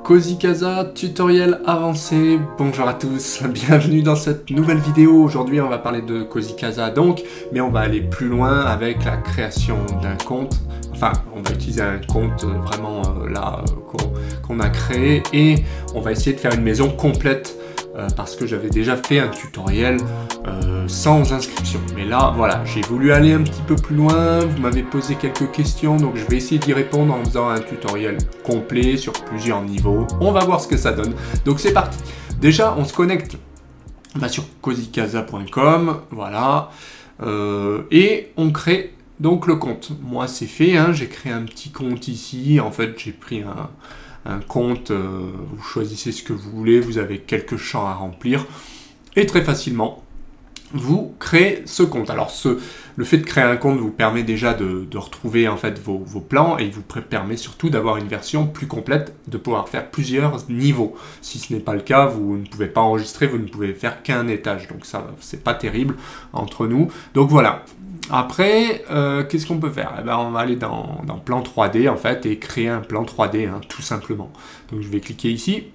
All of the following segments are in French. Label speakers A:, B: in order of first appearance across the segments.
A: Cozy Casa, tutoriel avancé, bonjour à tous, bienvenue dans cette nouvelle vidéo. Aujourd'hui on va parler de Cozy Casa donc, mais on va aller plus loin avec la création d'un compte. Enfin, on va utiliser un compte vraiment qu'on a créé et on va essayer de faire une maison complète parce que j'avais déjà fait un tutoriel sans inscription. Mais là, voilà, j'ai voulu aller un petit peu plus loin, vous m'avez posé quelques questions, donc je vais essayer d'y répondre en faisant un tutoriel complet sur plusieurs niveaux. On va voir ce que ça donne. Donc c'est parti. Déjà, on se connecte sur cozycasa.com, voilà, et on crée donc le compte. Moi, c'est fait, hein, j'ai créé un petit compte ici. En fait, j'ai pris un compte, vous choisissez ce que vous voulez, vous avez quelques champs à remplir, et très facilement, vous créez ce compte. Alors, le fait de créer un compte vous permet déjà de retrouver en fait vos plans, et il vous permet surtout d'avoir une version plus complète, de pouvoir faire plusieurs niveaux. Si ce n'est pas le cas, vous ne pouvez pas enregistrer, vous ne pouvez faire qu'un étage, donc ça, c'est pas terrible entre nous. Donc voilà. Après, qu'est-ce qu'on peut faire? Eh ben, on va aller dans plan 3D en fait et créer un plan 3D, hein, tout simplement. Donc je vais cliquer ici.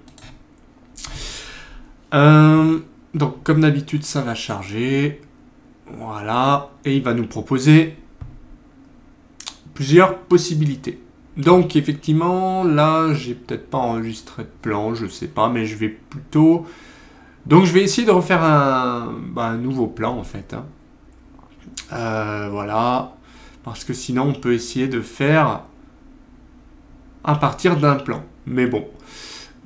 A: Donc comme d'habitude, ça va charger. Voilà. Et il va nous proposer plusieurs possibilités. Donc effectivement, là, j'ai peut-être pas enregistré de plan, je sais pas, mais je vais plutôt... Donc je vais essayer de refaire un nouveau plan en fait, hein. Voilà, parce que sinon on peut essayer de faire à partir d'un plan. Mais bon,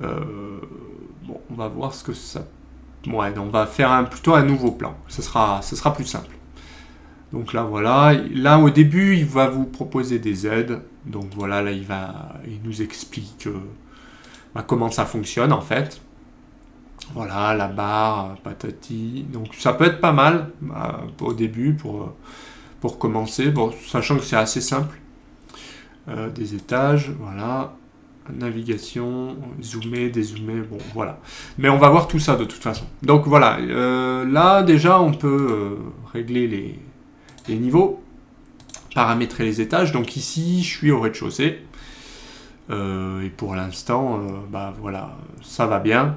A: on va voir ce que ça... Ouais, on va faire plutôt un nouveau plan. Ce sera plus simple. Donc là, voilà. Là, au début, il va vous proposer des aides. Donc voilà, là, il nous explique comment ça fonctionne en fait. Voilà, la barre, patati. Donc ça peut être pas mal au début pour commencer. Bon, sachant que c'est assez simple. Des étages, voilà. Navigation, zoomer, dézoomer, bon, voilà. Mais on va voir tout ça de toute façon. Donc voilà, là déjà on peut régler les niveaux, paramétrer les étages. Donc ici, je suis au rez-de-chaussée. Et pour l'instant, voilà, ça va bien.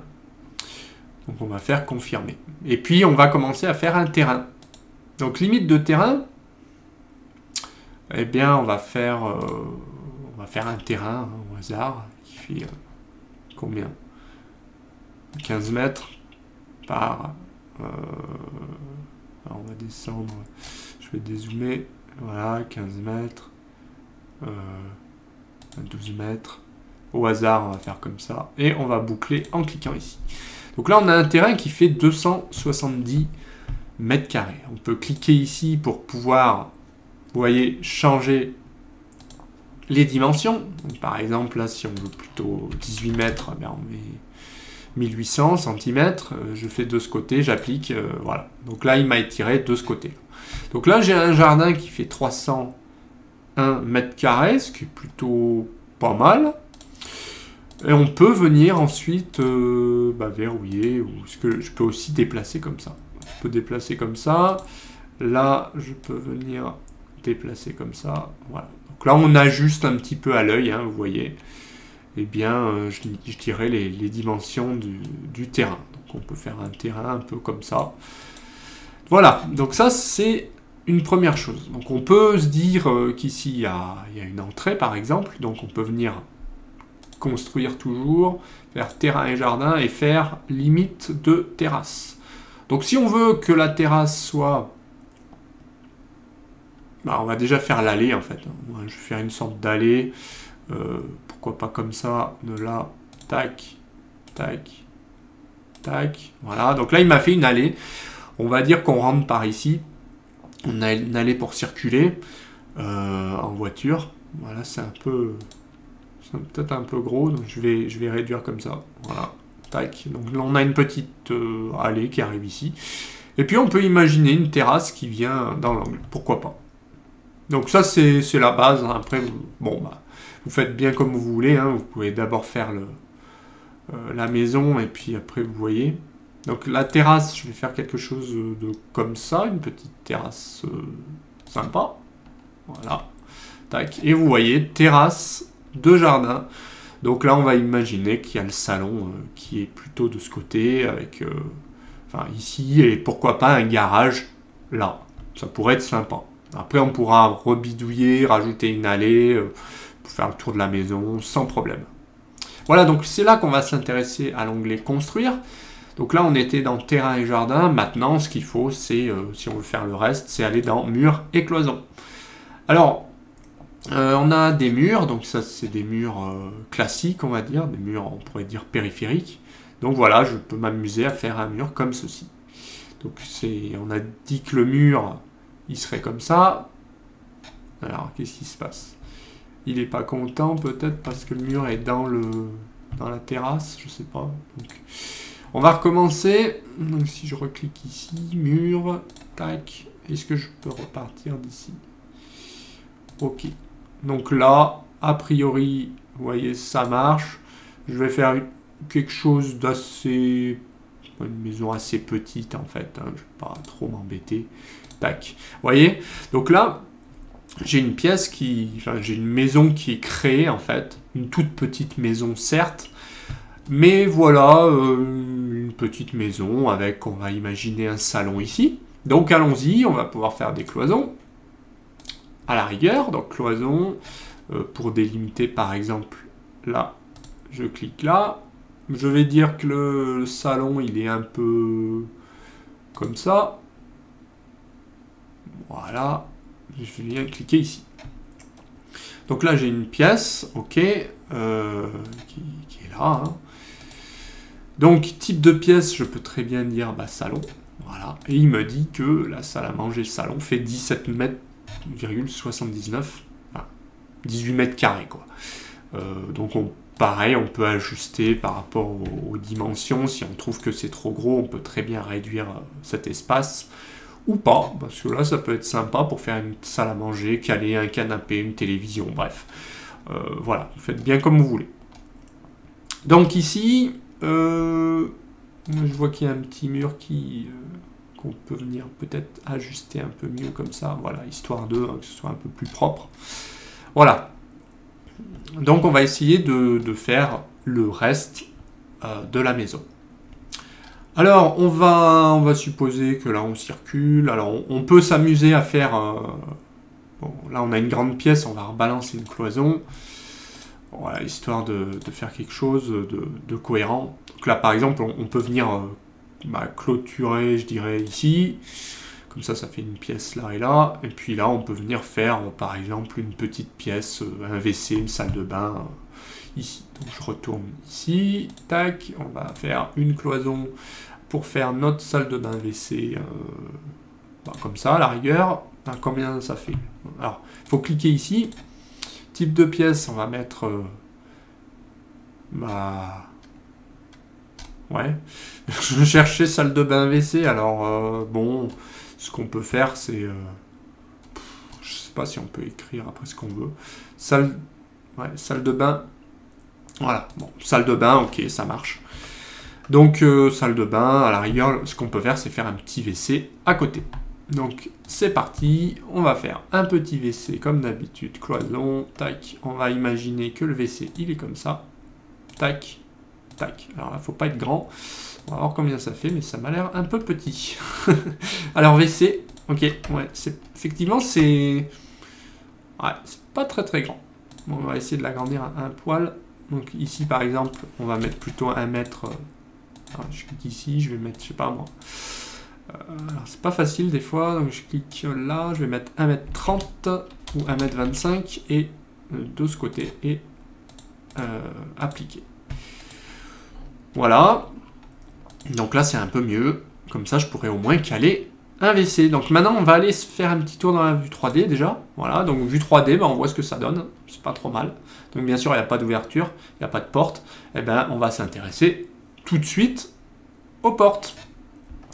A: Donc on va faire confirmer. Et puis on va commencer à faire un terrain. Donc limite de terrain, eh bien on va faire un terrain au hasard qui fait combien? 15 mètres par... alors on va descendre, je vais dézoomer, voilà, 15 mètres, 12 mètres. Au hasard, on va faire comme ça. Et on va boucler en cliquant ici. Donc là, on a un terrain qui fait 270 mètres carrés. On peut cliquer ici pour pouvoir, vous voyez, changer les dimensions. Donc, par exemple, là, si on veut plutôt 18 mètres, on met 1800 cm. Je fais de ce côté, j'applique, voilà. Donc là, il m'a étiré de ce côté. Donc là, j'ai un jardin qui fait 301 mètres carrés, ce qui est plutôt pas mal. Et on peut venir ensuite verrouiller, ou ce que je peux aussi déplacer comme ça. Je peux déplacer comme ça. Là, je peux venir déplacer comme ça. Voilà. Donc là, on ajuste un petit peu à l'œil, hein, vous voyez. Eh bien, je dirais les dimensions du terrain. Donc on peut faire un terrain un peu comme ça. Voilà. Donc ça, c'est une première chose. Donc on peut se dire qu'ici, il y a une entrée, par exemple. Donc on peut venir construire toujours, faire terrain et jardin et faire limite de terrasse. Donc si on veut que la terrasse soit... on va déjà faire l'allée en fait. Je vais faire une sorte d'allée. Pourquoi pas comme ça, de là, tac, tac, tac. Voilà, donc là il m'a fait une allée. On va dire qu'on rentre par ici. On a une allée pour circuler en voiture. Voilà, c'est peut-être un peu gros, donc je vais réduire comme ça. Voilà, tac. Donc là, on a une petite allée qui arrive ici. Et puis on peut imaginer une terrasse qui vient dans l'angle. Pourquoi pas? Donc ça, c'est la base. Après, vous faites bien comme vous voulez. Hein. Vous pouvez d'abord faire la maison et puis après, vous voyez. Donc la terrasse, je vais faire quelque chose de comme ça. Une petite terrasse sympa. Voilà. Tac. Et vous voyez, terrasse de jardin. Donc là, on va imaginer qu'il y a le salon qui est plutôt de ce côté, avec enfin, ici, et pourquoi pas un garage là. Ça pourrait être sympa. Après, on pourra rebidouiller, rajouter une allée, pour faire le tour de la maison, sans problème. Voilà, donc c'est là qu'on va s'intéresser à l'onglet construire. Donc là, on était dans terrain et jardin. Maintenant, ce qu'il faut, c'est, si on veut faire le reste, c'est aller dans murs et cloisons. Alors, on a des murs, donc ça c'est des murs classiques, on va dire, des murs, on pourrait dire périphériques. Donc voilà, je peux m'amuser à faire un mur comme ceci. Donc on a dit que le mur, il serait comme ça. Alors, qu'est-ce qui se passe? Il n'est pas content, peut-être parce que le mur est dans la terrasse, je sais pas. Donc, on va recommencer. Donc si je reclique ici, mur, tac, est-ce que je peux repartir d'ici? Ok. Donc là, a priori, vous voyez, ça marche. Je vais faire quelque chose d'assez... une maison assez petite, en fait. Hein, je ne vais pas trop m'embêter. Tac. Vous voyez? Donc là, j'ai une pièce qui... Enfin, j'ai une maison qui est créée, en fait. Une toute petite maison, certes. Mais voilà, une petite maison avec, on va imaginer, un salon ici. Donc allons-y, on va pouvoir faire des cloisons. À la rigueur, donc cloison, pour délimiter par exemple, là, je clique là, je vais dire que le salon, il est un peu comme ça, voilà, je viens cliquer ici. Donc là, j'ai une pièce, ok, qui est là, hein. Donc, type de pièce, je peux très bien dire, bah, salon, voilà, et il me dit que la salle à manger salon fait 17 mètres 79, enfin, 18 mètres carrés, quoi. Donc pareil, on peut ajuster par rapport aux dimensions. Si on trouve que c'est trop gros, on peut très bien réduire cet espace ou pas, parce que là ça peut être sympa pour faire une salle à manger, caler un canapé, une télévision, bref. Voilà, faites bien comme vous voulez. Donc ici, je vois qu'il y a un petit mur qu'on peut venir peut-être ajuster un peu mieux comme ça, voilà, histoire de que ce soit un peu plus propre. Voilà. Donc on va essayer de faire le reste de la maison. Alors on va supposer que là on circule. Alors on peut s'amuser à faire... bon, là on a une grande pièce, on va rebalancer une cloison. Voilà, histoire de faire quelque chose de cohérent. Donc là par exemple on peut venir clôturer, je dirais, ici. Comme ça fait une pièce là et là. Et puis là, on peut venir faire, par exemple, une petite pièce, un WC, une salle de bain, ici. Donc je retourne ici. Tac, on va faire une cloison pour faire notre salle de bain WC. Comme ça, à la rigueur. Combien ça fait? Alors, il faut cliquer ici. Type de pièce, on va mettre... ouais. Je cherchais salle de bain WC, alors bon... Ce qu'on peut faire, c'est... je sais pas si on peut écrire après ce qu'on veut. Salle de bain. Voilà, bon, salle de bain, ok, ça marche. Donc, salle de bain, à la rigueur, ce qu'on peut faire, c'est faire un petit WC à côté. Donc, c'est parti. On va faire un petit WC, comme d'habitude, cloison, tac. On va imaginer que le WC, il est comme ça. Tac, tac. Alors là, il ne faut pas être grand. On va voir combien ça fait, mais ça m'a l'air un peu petit. Alors WC, ok, ouais, effectivement c'est... Ouais, c'est pas très grand. Bon, on va essayer de l'agrandir un poil. Donc ici par exemple, on va mettre plutôt 1 mètre... alors, je clique ici, je vais mettre, je sais pas moi... alors c'est pas facile des fois, donc je clique là, je vais mettre 1m30 ou 1m25 et de ce côté et appliquer. Voilà. Donc là, c'est un peu mieux. Comme ça, je pourrais au moins caler un WC. Donc maintenant, on va aller se faire un petit tour dans la vue 3D déjà. Voilà, donc vue 3D, on voit ce que ça donne. C'est pas trop mal. Donc bien sûr, il n'y a pas d'ouverture, il n'y a pas de porte. Et ben, on va s'intéresser tout de suite aux portes.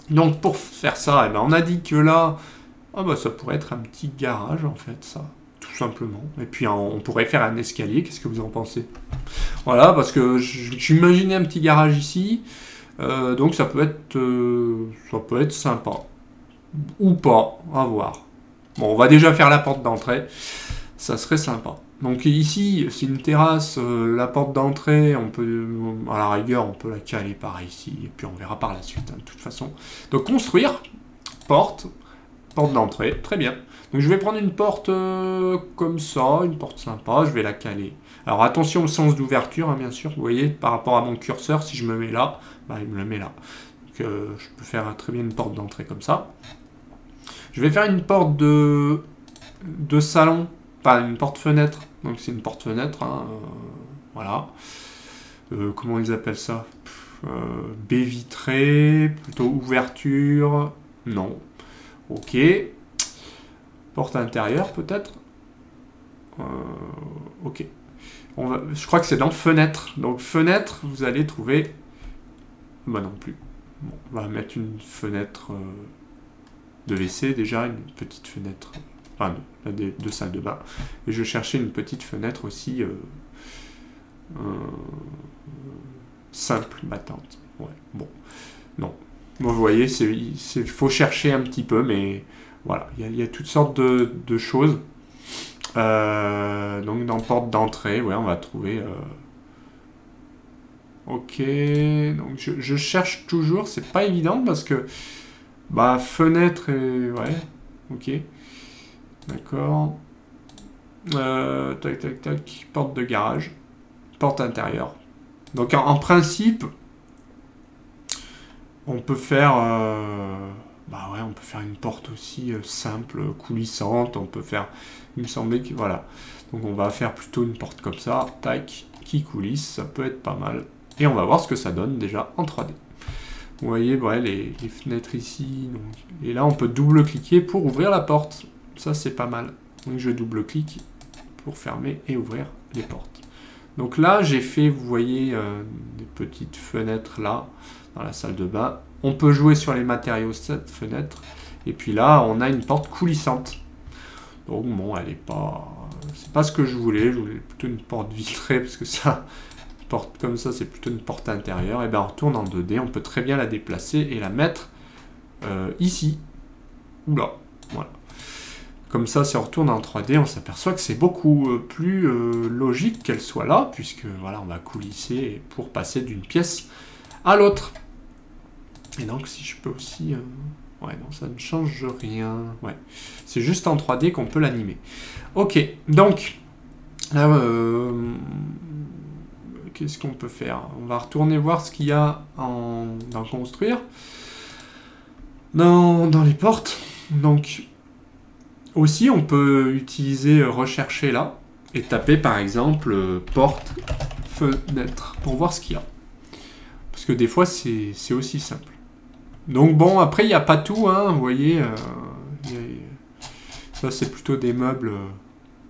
A: Donc pour faire ça, on a dit que là, ça pourrait être un petit garage en fait, ça. Tout simplement. Et puis on pourrait faire un escalier. Qu'est-ce que vous en pensez? Voilà, parce que j'imaginais un petit garage ici. Donc ça peut être sympa. Ou pas, à voir. Bon, on va déjà faire la porte d'entrée. Ça serait sympa. Donc ici, c'est une terrasse, la porte d'entrée, on peut, à la rigueur, on peut la caler par ici, et puis on verra par la suite, hein, de toute façon. Donc construire, porte d'entrée, très bien. Donc je vais prendre une porte comme ça, une porte sympa, je vais la caler. Alors attention au sens d'ouverture, hein, bien sûr, vous voyez, par rapport à mon curseur, si je me mets là, bah, il me le met là. Donc je peux faire très bien une porte d'entrée comme ça. Je vais faire une porte de salon, pas une porte-fenêtre, donc c'est une porte-fenêtre, hein, voilà. Comment ils appellent ça? Baie vitrée, plutôt ouverture, non. Ok. Porte intérieure peut-être. Ok. Je crois que c'est dans fenêtre. Donc fenêtre, vous allez trouver... Bah non plus. Bon, on va mettre une fenêtre de WC déjà, une petite fenêtre... Enfin, de salle de bain. Et je vais chercher une petite fenêtre aussi simple, battante. Ouais, bon. Non. Bon, vous voyez, il faut chercher un petit peu, mais voilà, il y a toutes sortes de choses. Donc dans porte d'entrée, ouais, on va trouver... Ok, donc je cherche toujours, c'est pas évident parce que... Bah, fenêtre et... Ouais, ok. D'accord. Tac, tac, tac. Porte de garage. Porte intérieure. Donc en principe, on peut faire... bah ouais, on peut faire une porte aussi simple, coulissante. On peut faire... Il me semblait que... Voilà. Donc on va faire plutôt une porte comme ça. Tac. Qui coulisse. Ça peut être pas mal. Et on va voir ce que ça donne déjà en 3D. Vous voyez, ouais, les fenêtres ici. Donc... Et là, on peut double-cliquer pour ouvrir la porte. Ça, c'est pas mal. Donc je double-clique pour fermer et ouvrir les portes. Donc là, j'ai fait, vous voyez, des petites fenêtres là, dans la salle de bain. On peut jouer sur les matériaux de cette fenêtre. Et puis là, on a une porte coulissante. Donc bon, elle est pas... C'est pas ce que je voulais plutôt une porte vitrée, parce que ça, une porte comme ça, c'est plutôt une porte intérieure. Et bien on retourne en 2D, on peut très bien la déplacer et la mettre ici. Oula, voilà. Comme ça, si on retourne en 3D, on s'aperçoit que c'est beaucoup plus logique qu'elle soit là, puisque voilà, on va coulisser pour passer d'une pièce à l'autre. Et donc, si je peux aussi... Ouais, non, ça ne change rien. Ouais, c'est juste en 3D qu'on peut l'animer. Ok, donc, là, qu'est-ce qu'on peut faire? On va retourner voir ce qu'il y a dans construire. Dans les portes, donc... Aussi, on peut utiliser rechercher là et taper par exemple porte, fenêtre pour voir ce qu'il y a. Parce que des fois, c'est aussi simple. Donc bon, après, il n'y a pas tout, hein, vous voyez. Ça, c'est plutôt des meubles.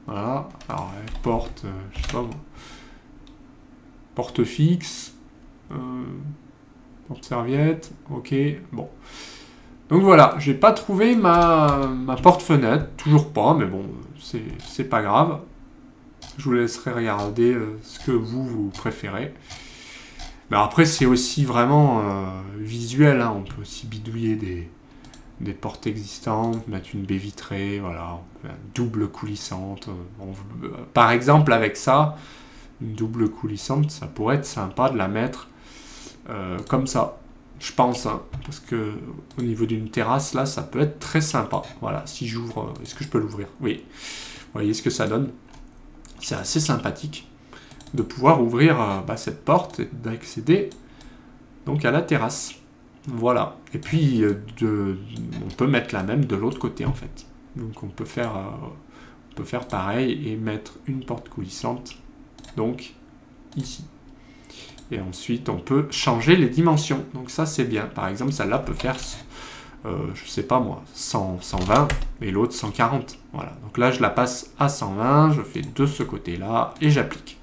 A: Voilà. Alors, porte, je sais pas moi. Porte fixe. Porte serviette. Ok, bon. Donc voilà, j'ai pas trouvé ma porte-fenêtre, toujours pas, mais bon, c'est pas grave. Je vous laisserai regarder ce que vous préférez. Mais après, c'est aussi vraiment visuel, hein. On peut aussi bidouiller des portes existantes, mettre une baie vitrée, voilà, une double coulissante. Par exemple, avec ça, une double coulissante, ça pourrait être sympa de la mettre comme ça. Je pense, hein, parce que au niveau d'une terrasse, là, ça peut être très sympa. Voilà, si j'ouvre, est-ce que je peux l'ouvrir? Oui. Vous voyez ce que ça donne? C'est assez sympathique de pouvoir ouvrir cette porte et d'accéder donc à la terrasse. Voilà. Et puis, on peut mettre la même de l'autre côté, en fait. Donc, on peut faire pareil et mettre une porte coulissante, donc, ici. Et ensuite, on peut changer les dimensions. Donc ça, c'est bien. Par exemple, celle-là peut faire, je sais pas moi, 120 et l'autre 140. Voilà. Donc là, je la passe à 120. Je fais de ce côté-là et j'applique.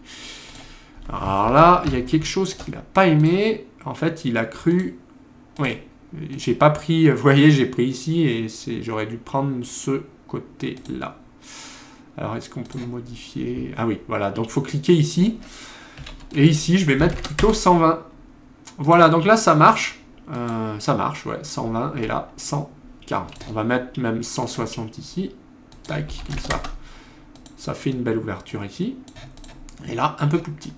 A: Alors là, il y a quelque chose qu'il n'a pas aimé. En fait, il a cru... Oui, j'ai pas pris... Vous voyez, j'ai pris ici et j'aurais dû prendre ce côté-là. Alors, est-ce qu'on peut le modifier? Ah oui, voilà. Donc, il faut cliquer ici. Et ici, je vais mettre plutôt 120. Voilà, donc là, ça marche. Ça marche, ouais, 120. Et là, 140. On va mettre même 160 ici. Tac, comme ça. ça fait une belle ouverture ici. Et là, un peu plus petit.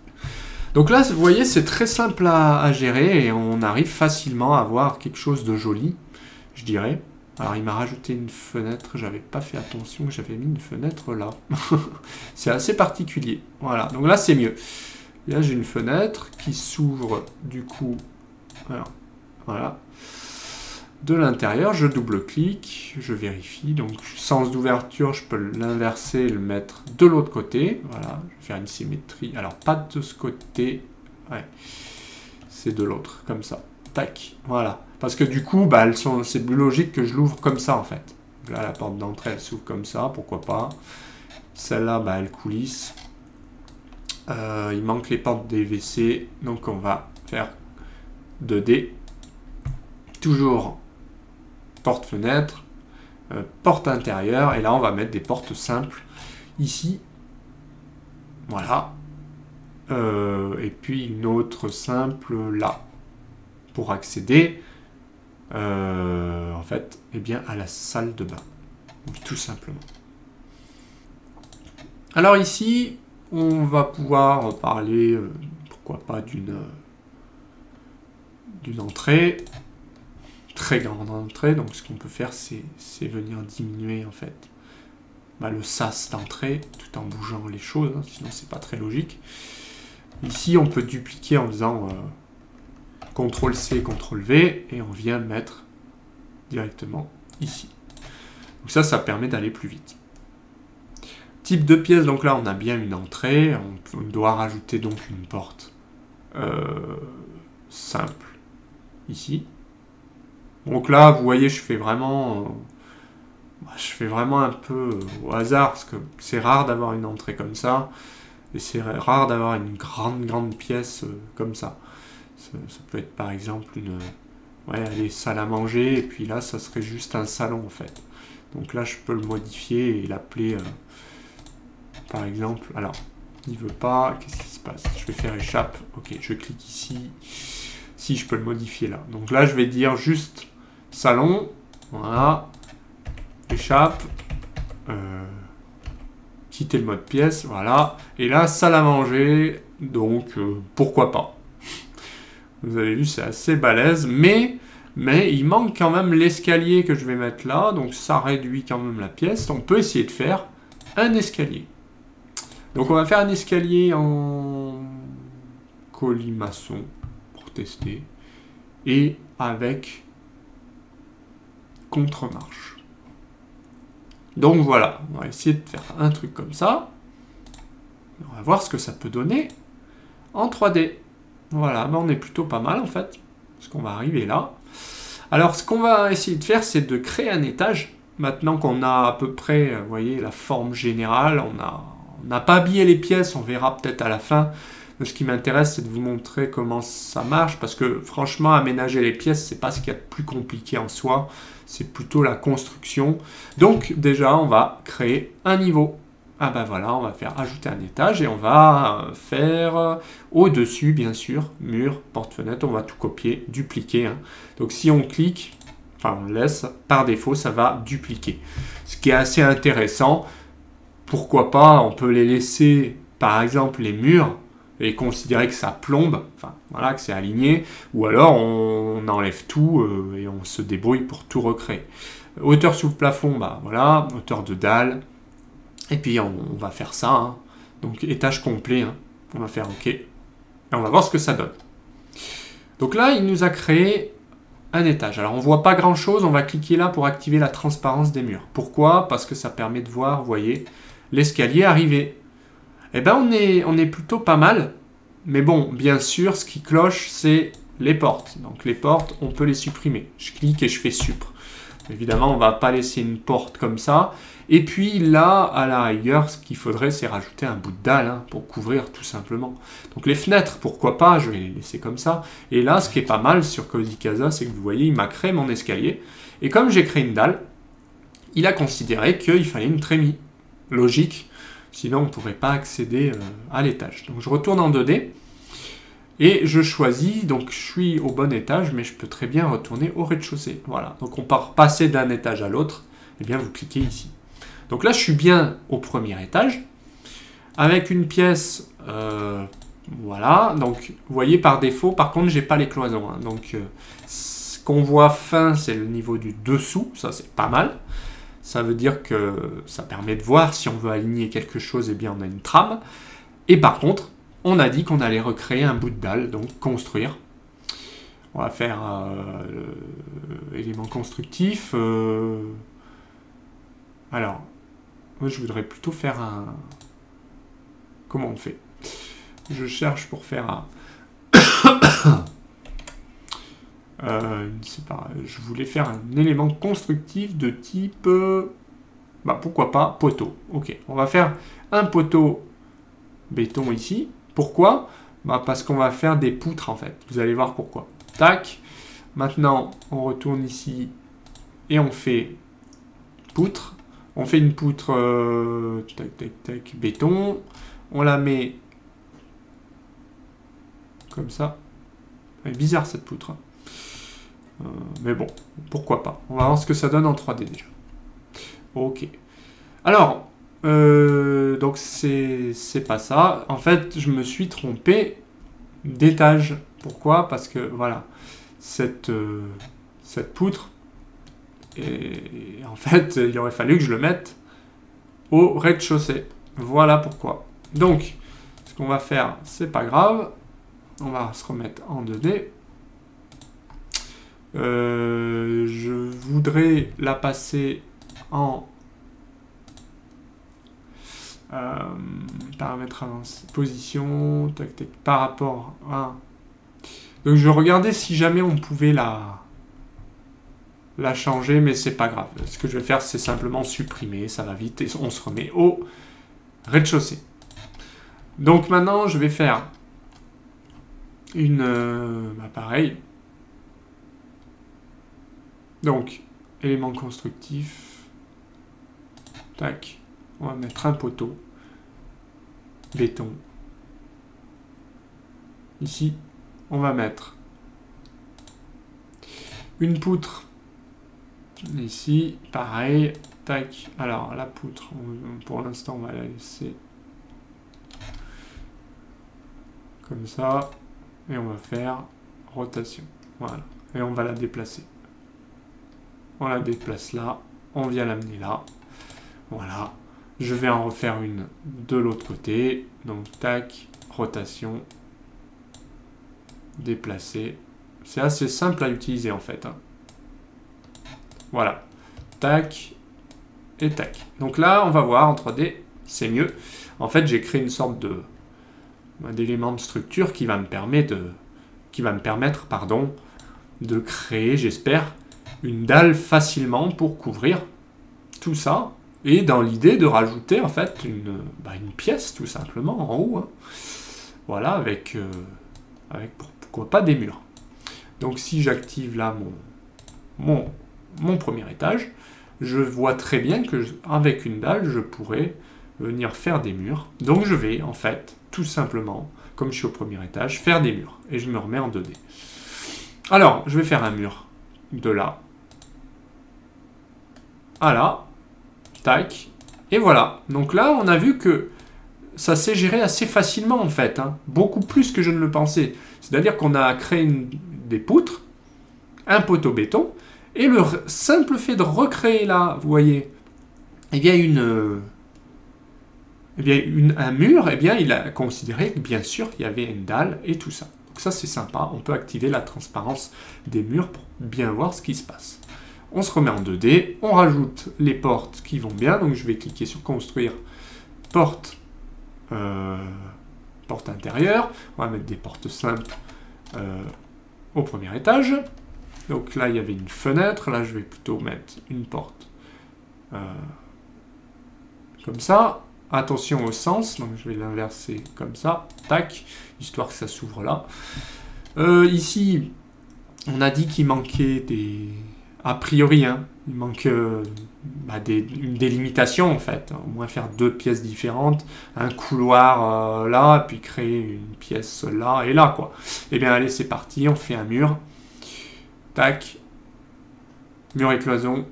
A: Donc là, vous voyez, c'est très simple à gérer et on arrive facilement à avoir quelque chose de joli, je dirais. Alors, il m'a rajouté une fenêtre, j'avais pas fait attention que j'avais mis une fenêtre là. C'est assez particulier. Voilà, donc là, c'est mieux. Là, j'ai une fenêtre qui s'ouvre, du coup, alors, voilà. De l'intérieur, je double-clique, je vérifie. Donc, sens d'ouverture, je peux l'inverser et le mettre de l'autre côté. Voilà, je vais faire une symétrie. Alors, pas de ce côté. Ouais, c'est de l'autre, comme ça. Tac, voilà. Parce que du coup, bah, c'est plus logique que je l'ouvre comme ça, en fait. Là, la porte d'entrée, elle s'ouvre comme ça, pourquoi pas. Celle-là, bah, elle coulisse. Il manque les portes des WC, donc on va faire 2D. Toujours porte-fenêtre, porte intérieure, et là on va mettre des portes simples ici, voilà, et puis une autre simple là, pour accéder en fait, eh bien, à la salle de bain, tout simplement. Alors ici, on va pouvoir parler, pourquoi pas, d'une entrée, très grande entrée. Donc ce qu'on peut faire, c'est venir diminuer en fait le sas d'entrée, tout en bougeant les choses, hein, sinon c'est pas très logique. Ici, on peut dupliquer en faisant CTRL-C, CTRL-V, et on vient le mettre directement ici. Donc ça permet d'aller plus vite. Type de pièce, donc là on a bien une entrée, on doit rajouter donc une porte simple ici. Donc là vous voyez, je fais vraiment un peu au hasard, parce que c'est rare d'avoir une entrée comme ça, et c'est rare d'avoir une grande pièce comme ça. Ça peut être par exemple une salle à manger, et puis là ça serait juste un salon en fait. Donc là je peux le modifier et l'appeler par exemple, alors, il veut pas, qu'est-ce qui se passe? Je vais faire échappe, ok, je clique ici, si je peux le modifier là. Donc là, je vais dire juste salon, voilà, échappe, quitter le mode pièce, voilà, et là, salle à manger, donc pourquoi pas. Vous avez vu, c'est assez balèze, mais il manque quand même l'escalier que je vais mettre là, donc ça réduit quand même la pièce. On peut essayer de faire un escalier. Donc on va faire un escalier en colimaçon pour tester, et avec contre-marche. Donc voilà, on va essayer de faire un truc comme ça. On va voir ce que ça peut donner en 3D. Voilà, mais on est plutôt pas mal en fait, parce qu'on va arriver là. Alors ce qu'on va essayer de faire, c'est de créer un étage. Maintenant qu'on a à peu près, vous voyez, la forme générale, on n'a pas habillé les pièces, on verra peut-être à la fin. Mais ce qui m'intéresse, c'est de vous montrer comment ça marche, parce que franchement, aménager les pièces, c'est pas ce qu'il y a de plus compliqué en soi, c'est plutôt la construction. Donc déjà, on va créer un niveau. Ah ben voilà, on va faire ajouter un étage, et on va faire au-dessus, bien sûr, mur, porte-fenêtre, on va tout copier, dupliquer. Hein. Donc si on clique, enfin on laisse, par défaut, ça va dupliquer. Ce qui est assez intéressant. Pourquoi pas, on peut les laisser, par exemple, les murs, et considérer que ça plombe, enfin, voilà, que c'est aligné, ou alors on enlève tout et on se débrouille pour tout recréer. Hauteur sous le plafond, bah voilà, hauteur de dalle, et puis on va faire ça, hein. Donc étage complet, hein. On va faire OK, et on va voir ce que ça donne. Donc là, il nous a créé un étage. Alors on voit pas grand chose, on va cliquer là pour activer la transparence des murs. Pourquoi? Parce que ça permet de voir, vous voyez, l'escalier arrivé. Eh ben on est plutôt pas mal, mais bon, bien sûr, ce qui cloche, c'est les portes. Donc les portes, on peut les supprimer. Je clique et je fais supr. Évidemment, on va pas laisser une porte comme ça. Et puis là, à la rigueur, ce qu'il faudrait, c'est rajouter un bout de dalle, hein, pour couvrir tout simplement. Donc les fenêtres, pourquoi pas, je vais les laisser comme ça. Et là, ce qui est pas mal sur Cozy Casa, c'est que vous voyez, il m'a créé mon escalier. Et comme j'ai créé une dalle, il a considéré qu'il fallait une trémie. Logique. Sinon, on ne pourrait pas accéder à l'étage. Donc, je retourne en 2D et je choisis. Donc, je suis au bon étage, mais je peux très bien retourner au rez-de-chaussée. Voilà. Donc, on part passer d'un étage à l'autre. Eh bien, vous cliquez ici. Donc là, je suis bien au premier étage. Avec une pièce, voilà, donc vous voyez par défaut, par contre j'ai pas les cloisons, hein, donc ce qu'on voit fin c'est le niveau du dessous, ça c'est pas mal, ça veut dire que ça permet de voir si on veut aligner quelque chose, et bien on a une trame, et par contre on a dit qu'on allait recréer un bout de dalle, donc construire, on va faire élément constructif, alors moi je voudrais plutôt faire un... Comment on fait? Je cherche pour faire un... je voulais faire un élément constructif de type... bah pourquoi pas poteau. Ok, on va faire un poteau béton ici. Pourquoi? Bah parce qu'on va faire des poutres en fait. Vous allez voir pourquoi. Tac. Maintenant, on retourne ici et on fait poutre. On fait une poutre tac tac tac béton. On la met comme ça. Elle est bizarre cette poutre. Mais bon, pourquoi pas. On va voir ce que ça donne en 3D déjà. Ok. Alors, donc c'est pas ça. En fait, je me suis trompé d'étage. Pourquoi? Parce que, voilà, cette poutre, et en fait, il aurait fallu que je le mette au rez-de-chaussée. Voilà pourquoi. Donc, ce qu'on va faire, c'est pas grave. On va se remettre en 2D. Je voudrais la passer en paramètres avancés, position, tac, tac, par rapport à... Donc je regardais si jamais on pouvait la changer, mais c'est pas grave. Ce que je vais faire, c'est simplement supprimer, ça va vite, et on se remet au rez-de-chaussée. Donc maintenant, je vais faire une... pareil. Donc, élément constructif. Tac. On va mettre un poteau. Béton. Ici, on va mettre une poutre. Ici, pareil. Tac. Alors, la poutre, pour l'instant, on va la laisser comme ça. Et on va faire rotation. Voilà. Et on va la déplacer. On la déplace là. On vient l'amener là. Voilà. Je vais en refaire une de l'autre côté. Donc, tac, rotation, déplacer. C'est assez simple à utiliser en fait. Hein. Voilà. Tac et tac. Donc là, on va voir en 3D, c'est mieux. En fait, j'ai créé une sorte d'élément de structure qui va me permettre, de créer, j'espère, une dalle facilement pour couvrir tout ça. Et dans l'idée de rajouter en fait une pièce tout simplement en haut. Hein. Voilà, avec pourquoi pas des murs. Donc si j'active là mon premier étage, je vois très bien que avec une dalle, je pourrais venir faire des murs. Donc je vais en fait tout simplement, comme je suis au premier étage, faire des murs. Et je me remets en 2D. Alors, je vais faire un mur de là à là. Tac, et voilà. Donc là, on a vu que ça s'est géré assez facilement en fait, hein. Beaucoup plus que je ne le pensais. C'est-à-dire qu'on a créé des poutres, un poteau béton, et le simple fait de recréer là, vous voyez, eh bien un mur, eh bien il a considéré que bien sûr il y avait une dalle et tout ça. Donc ça c'est sympa, on peut activer la transparence des murs pour bien voir ce qui se passe. On se remet en 2D, on rajoute les portes qui vont bien, donc je vais cliquer sur construire porte, porte intérieure, on va mettre des portes simples au premier étage, donc là il y avait une fenêtre, là je vais plutôt mettre une porte comme ça, attention au sens, donc je vais l'inverser comme ça, tac, histoire que ça s'ouvre là. Ici, on a dit qu'il manquait des... A priori, hein, il manque une délimitation en fait, au moins faire deux pièces différentes, un couloir là, puis créer une pièce là et là quoi. Et bien allez, c'est parti, on fait un mur, tac, mur et cloison,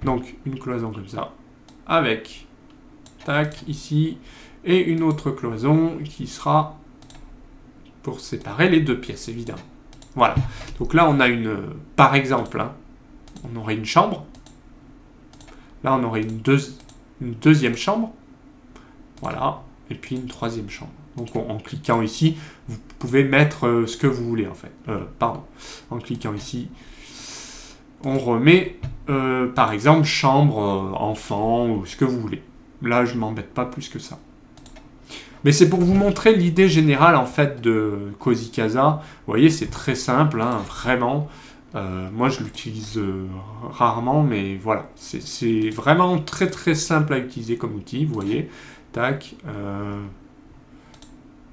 A: donc une cloison comme ça, avec, tac, ici, et une autre cloison qui sera pour séparer les deux pièces, évidemment. Voilà. Donc là, on a par exemple, hein, on aurait une chambre. Là, on aurait une deuxième chambre. Voilà. Et puis une troisième chambre. Donc en cliquant ici, vous pouvez mettre ce que vous voulez, en fait. Pardon. En cliquant ici, on remet, par exemple, chambre, enfant, ou ce que vous voulez. Là, je ne m'embête pas plus que ça. Mais c'est pour vous montrer l'idée générale, en fait, de Cozy Casa. Vous voyez, c'est très simple, hein, vraiment. Moi, je l'utilise rarement, mais voilà. C'est vraiment très, très simple à utiliser comme outil, vous voyez. Tac.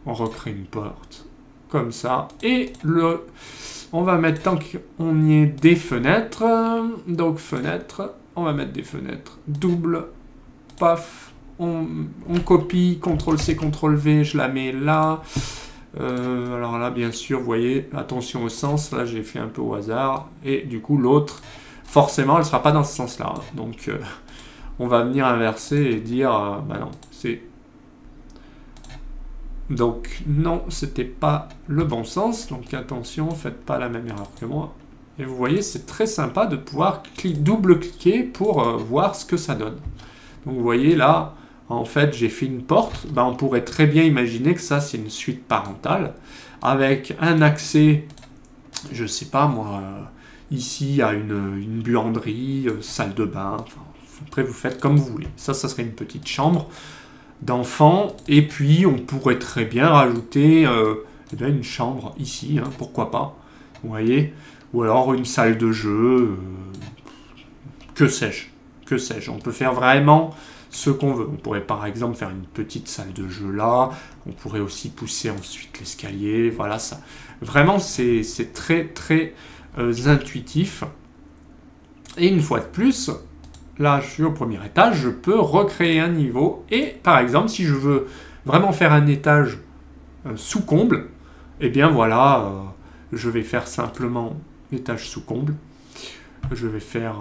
A: On recrée une porte, comme ça. Et on va mettre, tant qu'on y est, des fenêtres. Donc, fenêtres. On va mettre des fenêtres. Double. Paf. On copie, CTRL-C, CTRL-V, je la mets là. Alors là, bien sûr, vous voyez, attention au sens. Là, j'ai fait un peu au hasard. Et du coup, l'autre, forcément, elle ne sera pas dans ce sens-là. Donc, on va venir inverser et dire, bah non, c'est... Donc, non, c'était pas le bon sens. Donc, attention, faites pas la même erreur que moi. Et vous voyez, c'est très sympa de pouvoir double-cliquer pour voir ce que ça donne. Donc, vous voyez, là... En fait, j'ai fait une porte. Ben, on pourrait très bien imaginer que ça, c'est une suite parentale avec un accès, je sais pas moi, ici à une buanderie, salle de bain. Enfin, après, vous faites comme vous voulez. Ça serait une petite chambre d'enfant. Et puis, on pourrait très bien rajouter eh bien, une chambre ici, hein, pourquoi pas. Vous voyez? Ou alors une salle de jeu. Que sais-je? Que sais-je? On peut faire vraiment... ce qu'on veut. On pourrait par exemple faire une petite salle de jeu là, on pourrait aussi pousser ensuite l'escalier, voilà ça. Vraiment, c'est très très intuitif. Et une fois de plus, là je suis au premier étage, je peux recréer un niveau et par exemple si je veux vraiment faire un étage sous comble, et bien voilà, je vais faire simplement étage sous comble. Je vais faire...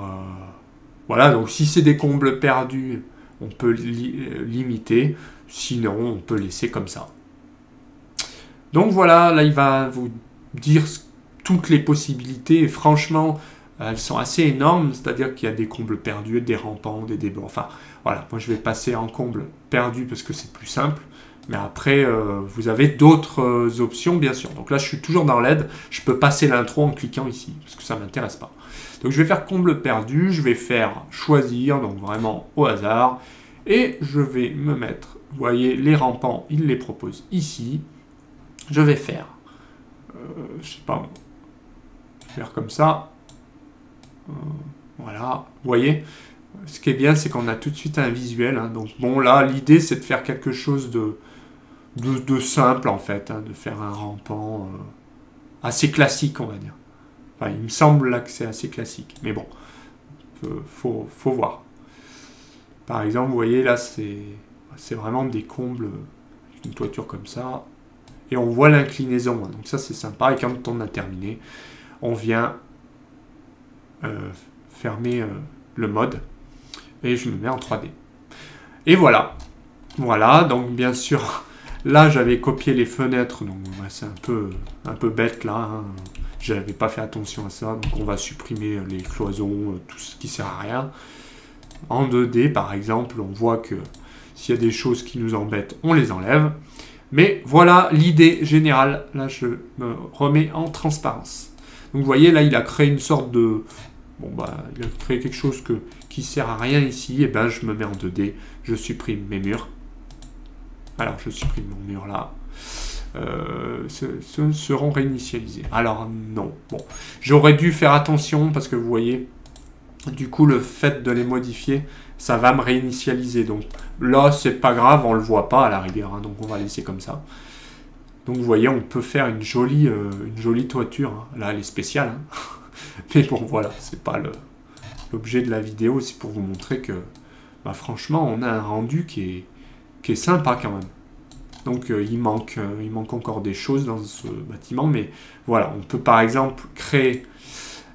A: voilà, donc si c'est des combles perdus, on peut limiter, sinon on peut laisser comme ça. Donc voilà, là il va vous dire toutes les possibilités, et franchement, elles sont assez énormes, c'est-à-dire qu'il y a des combles perdus, des rampants, des débats, enfin voilà, moi je vais passer en comble perdu parce que c'est plus simple, mais après vous avez d'autres options bien sûr. Donc là je suis toujours dans l'aide, je peux passer l'intro en cliquant ici, parce que ça ne m'intéresse pas. Donc je vais faire comble perdu, je vais faire choisir, donc vraiment au hasard, et je vais me mettre, vous voyez, les rampants, il les propose ici. Je vais faire, je sais pas, je vais faire comme ça, voilà, vous voyez. Ce qui est bien, c'est qu'on a tout de suite un visuel, hein. Donc bon, là, l'idée, c'est de faire quelque chose de simple, en fait, hein, de faire un rampant assez classique, on va dire. Enfin, il me semble là que c'est assez classique, mais bon, faut voir. Par exemple, vous voyez, là, c'est vraiment des combles, une toiture comme ça, et on voit l'inclinaison, hein. Donc ça, c'est sympa, et quand on a terminé, on vient fermer le mode, et je me mets en 3D. Et voilà. Voilà, donc bien sûr, là, j'avais copié les fenêtres, donc ouais, c'est un peu bête, là, hein. J'avais pas fait attention à ça, donc on va supprimer les cloisons, tout ce qui sert à rien. En 2D, par exemple, on voit que s'il y a des choses qui nous embêtent, on les enlève. Mais voilà l'idée générale. Là, je me remets en transparence. Donc, vous voyez, là, il a créé une sorte de... Bon, bah, il a créé quelque chose qui sert à rien ici. Et ben, je me mets en 2D. Je supprime mes murs. Alors, je supprime mon mur là. Seront réinitialisés. Alors non, bon, j'aurais dû faire attention parce que vous voyez, du coup le fait de les modifier, ça va me réinitialiser. Donc là c'est pas grave, on le voit pas à la rigueur, hein, donc on va laisser comme ça. Donc vous voyez, on peut faire une jolie toiture, hein. Là elle est spéciale, hein. Mais bon voilà, c'est pas l'objet de la vidéo, c'est pour vous montrer que bah, franchement on a un rendu qui est sympa quand même. Donc il manque encore des choses dans ce bâtiment, mais voilà, on peut par exemple créer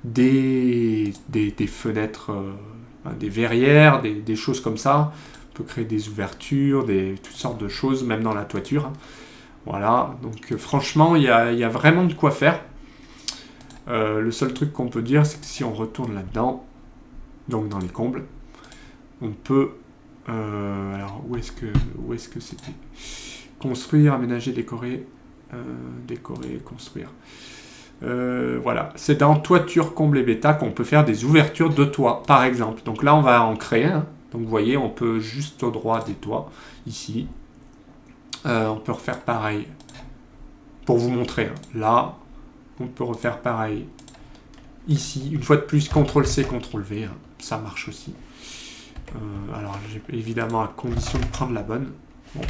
A: des fenêtres, des verrières, des choses comme ça, peut créer des ouvertures, toutes sortes de choses, même dans la toiture. Hein. Voilà, donc franchement, il y a vraiment de quoi faire. Le seul truc qu'on peut dire, c'est que si on retourne là-dedans, donc dans les combles, on peut... alors, où est-ce que c'était? Construire, aménager, décorer, construire. Voilà, c'est dans toiture, comble et bêta qu'on peut faire des ouvertures de toit, par exemple. Donc là, on va en créer un. Donc vous voyez, on peut juste au droit des toits, ici. On peut refaire pareil, pour vous montrer. Hein. Là, on peut refaire pareil, ici. Une fois de plus, CTRL-C, CTRL-V, hein. Ça marche aussi. Alors, évidemment, à condition de prendre la bonne. Bon,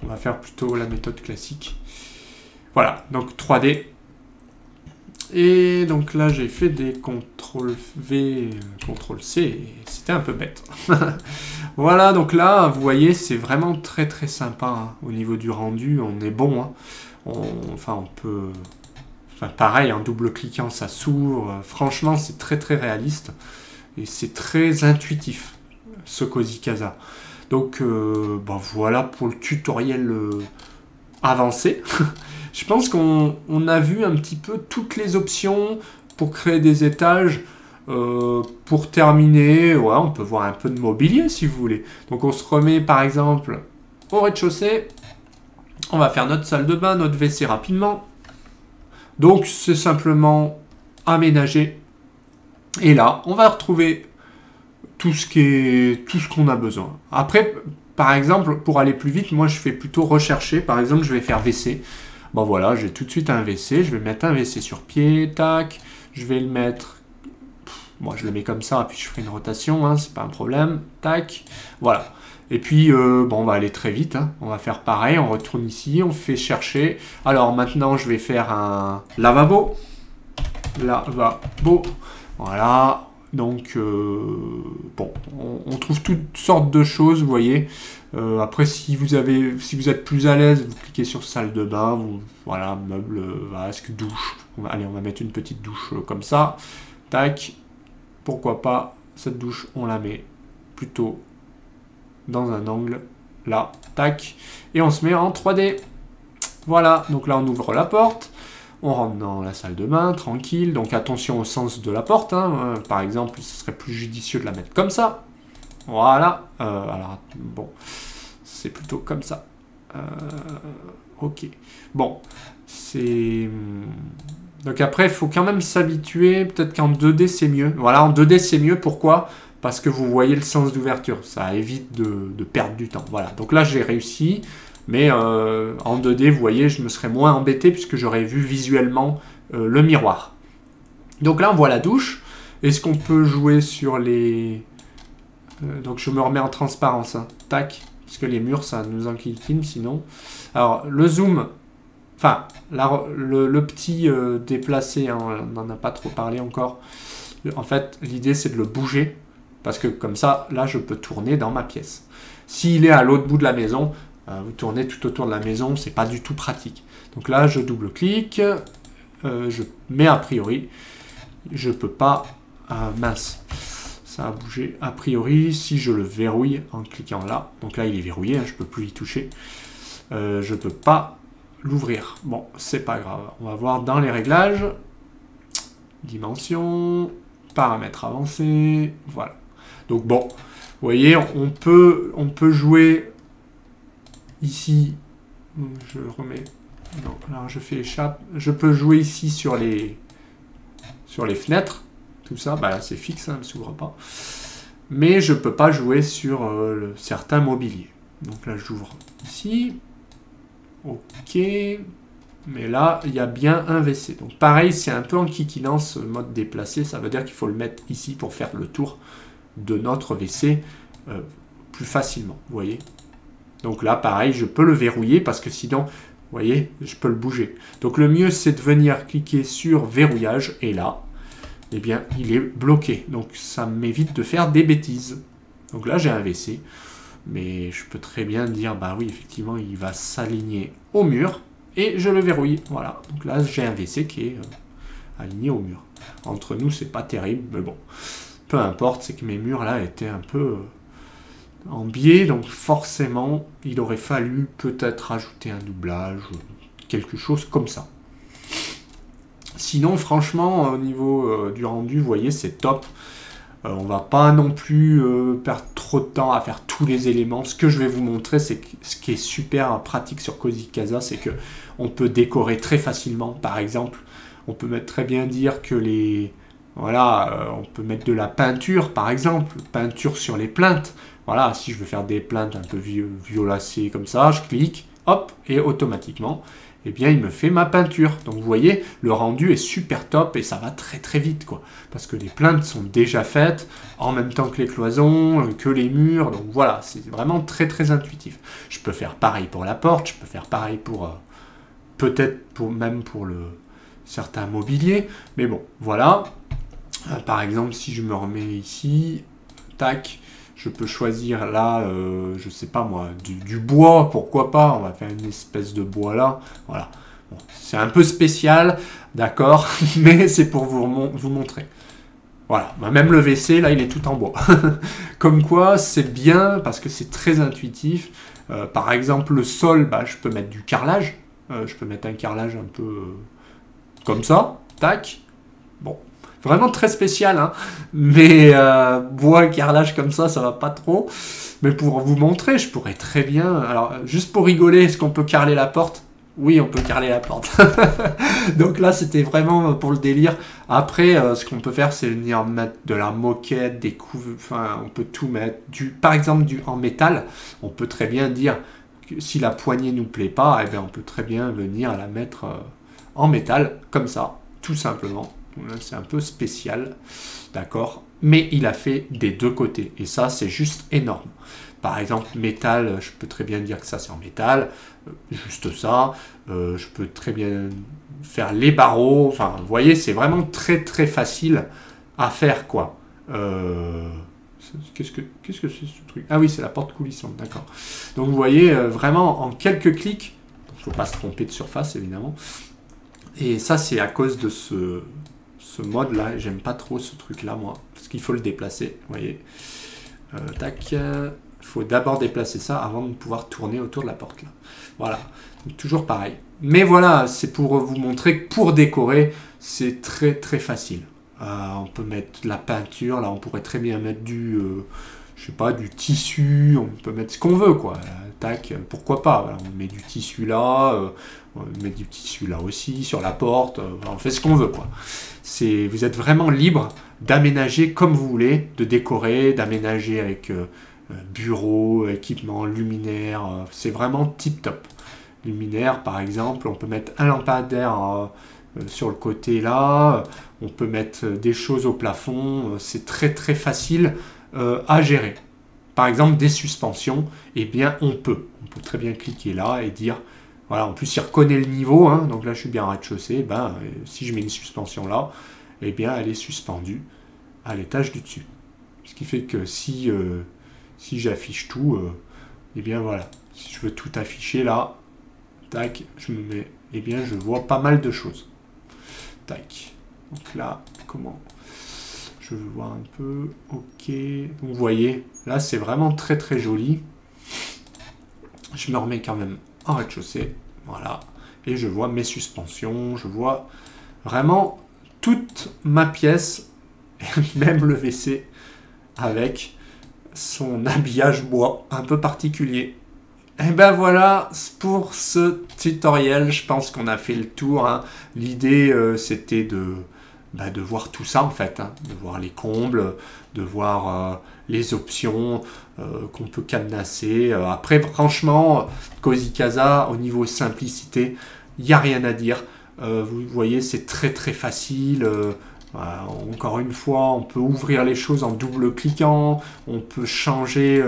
A: on va faire plutôt la méthode classique. Voilà, donc 3D. Et donc là, j'ai fait des CTRL-V, CTRL-C, et c'était un peu bête. Voilà, donc là, vous voyez, c'est vraiment très très sympa. Hein. Au niveau du rendu, on est bon. Hein. On peut... Enfin, pareil, en double-cliquant, ça s'ouvre. Franchement, c'est très très réaliste. Et c'est très intuitif, ce Cozy Casa. Donc, voilà pour le tutoriel avancé. Je pense qu'on a vu un petit peu toutes les options pour créer des étages. Pour terminer, ouais, on peut voir un peu de mobilier si vous voulez. Donc on se remet par exemple au rez-de-chaussée. On va faire notre salle de bain, notre WC rapidement. Donc c'est simplement aménager. Et là, on va retrouver tout ce qu'on a besoin. Après, par exemple, pour aller plus vite, moi je fais plutôt rechercher. Par exemple, je vais faire WC. Bon voilà, j'ai tout de suite un WC. Je vais mettre un WC sur pied. Tac. Je vais le mettre... Moi, je le mets comme ça, puis je ferai une rotation, hein, c'est pas un problème. Tac. Voilà. Et puis, on va aller très vite. Hein. On va faire pareil. On retourne ici. On fait chercher. Alors, maintenant, je vais faire un lavabo. Lavabo. Voilà. Donc, on trouve toutes sortes de choses, vous voyez. Après, si vous êtes plus à l'aise, vous cliquez sur salle de bain. Voilà, meuble, vasque, douche. On va mettre une petite douche comme ça. Tac. Pourquoi pas, cette douche, on la met plutôt dans un angle, là, tac, et on se met en 3D. Voilà, donc là, on ouvre la porte, on rentre dans la salle de bain, tranquille, donc attention au sens de la porte, hein. Par exemple, ce serait plus judicieux de la mettre comme ça. Voilà, alors, bon, c'est plutôt comme ça. Ok, bon, c'est... Donc après, il faut quand même s'habituer, peut-être qu'en 2D c'est mieux. Voilà, en 2D c'est mieux, pourquoi? Parce que vous voyez le sens d'ouverture, ça évite de perdre du temps. Voilà, donc là j'ai réussi, mais en 2D, vous voyez, je me serais moins embêté puisque j'aurais vu visuellement le miroir. Donc là on voit la douche. Est-ce qu'on peut jouer sur les... donc je me remets en transparence, hein. Tac, parce que les murs ça nous enquiquine sinon. Alors le zoom... Enfin, le petit déplacé, hein, on n'en a pas trop parlé encore. En fait, l'idée, c'est de le bouger. Parce que comme ça, là, je peux tourner dans ma pièce. S'il est à l'autre bout de la maison, vous tournez tout autour de la maison, c'est pas du tout pratique. Donc là, je double-clique. Je mets a priori. Je peux pas... mince. Ça a bougé. A priori, si je le verrouille en cliquant là. Donc là, il est verrouillé, hein, je peux plus y toucher. Je peux pas... l'ouvrir. Bon, c'est pas grave. On va voir dans les réglages. Dimension, paramètres avancés, voilà. Donc bon, vous voyez, on peut jouer ici. Je remets. Non, alors je fais échappe. Je peux jouer ici sur les fenêtres. Tout ça, bah là c'est fixe, ça ne s'ouvre pas. Mais je peux pas jouer sur certains mobiliers. Donc là j'ouvre ici. Ok, mais là, il y a bien un WC. Donc pareil, c'est un peu en kikinant ce mode déplacé. Ça veut dire qu'il faut le mettre ici pour faire le tour de notre WC plus facilement, vous voyez. Donc là, pareil, je peux le verrouiller parce que sinon, vous voyez, je peux le bouger. Donc le mieux, c'est de venir cliquer sur verrouillage. Et là, eh bien, il est bloqué. Donc ça m'évite de faire des bêtises. Donc là, j'ai un WC. Mais je peux très bien dire, bah oui, effectivement, il va s'aligner au mur et je le verrouille. Voilà, donc là, j'ai un WC qui est aligné au mur. Entre nous, c'est pas terrible, mais bon, peu importe, c'est que mes murs là étaient un peu en biais, donc forcément, il aurait fallu peut-être ajouter un doublage, quelque chose comme ça. Sinon, franchement, au niveau du rendu, vous voyez, c'est top. On va pas non plus perdre trop de temps à faire tous les éléments. Ce que je vais vous montrer, c'est que ce qui est super pratique sur Cozy Casa, c'est que on peut décorer très facilement. Par exemple, on peut très bien dire que les... Voilà, on peut mettre de la peinture, par exemple. Peinture sur les plaintes. Voilà, si je veux faire des plaintes un peu violacées comme ça, je clique, hop, et automatiquement... eh bien, il me fait ma peinture. Donc, vous voyez, le rendu est super top et ça va très très vite, quoi. Parce que les plaintes sont déjà faites en même temps que les cloisons, que les murs. Donc, voilà, c'est vraiment très très intuitif. Je peux faire pareil pour la porte, je peux faire pareil pour... peut-être même pour le certains mobiliers. Mais bon, voilà. Par exemple, si je me remets ici, tac... je peux choisir là, je sais pas moi, du bois, pourquoi pas, on va faire une espèce de bois là, voilà. Bon, c'est un peu spécial, d'accord, mais c'est pour vous montrer. Voilà, même le WC, là, il est tout en bois. Comme quoi, c'est bien, parce que c'est très intuitif. Par exemple, le sol, bah, je peux mettre du carrelage. Je peux mettre un carrelage un peu comme ça, tac. Bon. Vraiment très spécial, hein. Mais bois et carrelage comme ça va pas trop. Mais pour vous montrer, je pourrais très bien... Alors, juste pour rigoler, est-ce qu'on peut carreler la porte? Oui, on peut carreler la porte. Donc là, c'était vraiment pour le délire. Après, ce qu'on peut faire, c'est venir mettre de la moquette, des couves... Enfin, on peut tout mettre. Par exemple, en métal, on peut très bien dire que si la poignée nous plaît pas, eh bien, on peut très bien venir la mettre en métal, comme ça, tout simplement. C'est un peu spécial, d'accord, mais il a fait des deux côtés et ça c'est juste énorme. Par exemple, métal, je peux très bien dire que ça c'est en métal, juste ça. Je peux très bien faire les barreaux. Enfin, vous voyez, c'est vraiment très très facile à faire, quoi. Qu'est-ce que c'est ce truc? Ah oui, c'est la porte coulissante, d'accord. Donc vous voyez, vraiment en quelques clics, il ne faut pas se tromper de surface évidemment. Et ça c'est à cause de ce mode là, j'aime pas trop ce truc là moi, parce qu'il faut le déplacer, vous voyez. Tac, il faut d'abord déplacer ça avant de pouvoir tourner autour de la porte là. Voilà, donc, toujours pareil. Mais voilà, c'est pour vous montrer que pour décorer, c'est très très facile. On peut mettre de la peinture, là on pourrait très bien mettre je sais pas, du tissu, on peut mettre ce qu'on veut, quoi. Tac, pourquoi pas, voilà, on met du tissu là, on met du tissu là aussi, sur la porte, on fait ce qu'on veut, quoi. Vous êtes vraiment libre d'aménager comme vous voulez, de décorer, d'aménager avec bureau, équipement, luminaire, c'est vraiment tip top. Luminaire, par exemple, on peut mettre un lampadaire sur le côté là, on peut mettre des choses au plafond, c'est très très facile à gérer. Par exemple, des suspensions, eh bien on peut très bien cliquer là et dire, voilà, en plus il reconnaît le niveau, hein, donc là je suis bien en rez-de-chaussée, si je mets une suspension là, eh bien elle est suspendue à l'étage du dessus. Ce qui fait que si j'affiche tout, eh bien voilà, si je veux tout afficher là, tac, je me mets, eh bien je vois pas mal de choses. Tac, donc là, comment je veux voir un peu, ok, donc vous voyez, là c'est vraiment très très joli. Je me remets quand même en rez-de-chaussée, voilà, et je vois mes suspensions, je vois vraiment toute ma pièce, même le WC avec son habillage bois un peu particulier. Et ben voilà, pour ce tutoriel, je pense qu'on a fait le tour, hein. L'idée c'était de voir tout ça en fait, hein, de voir les combles, de voir les options qu'on peut cadenasser. Après franchement, Cozy Casa, au niveau simplicité, il n'y a rien à dire. Vous voyez, c'est très très facile. Encore une fois, on peut ouvrir les choses en double-cliquant, on peut changer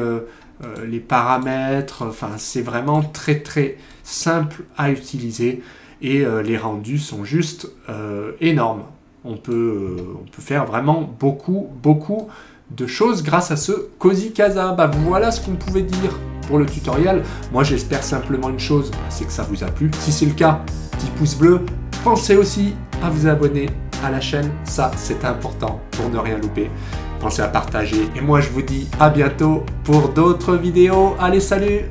A: les paramètres, enfin c'est vraiment très très simple à utiliser et les rendus sont juste énormes. On peut faire vraiment beaucoup de choses grâce à ce Cozy Casa. Voilà ce qu'on pouvait dire pour le tutoriel. Moi j'espère simplement une chose, c'est que ça vous a plu. Si c'est le cas, petit pouce bleu. Pensez aussi à vous abonner à la chaîne, ça c'est important pour ne rien louper. pensez à partager. Et moi je vous dis à bientôt pour d'autres vidéos. Allez, salut!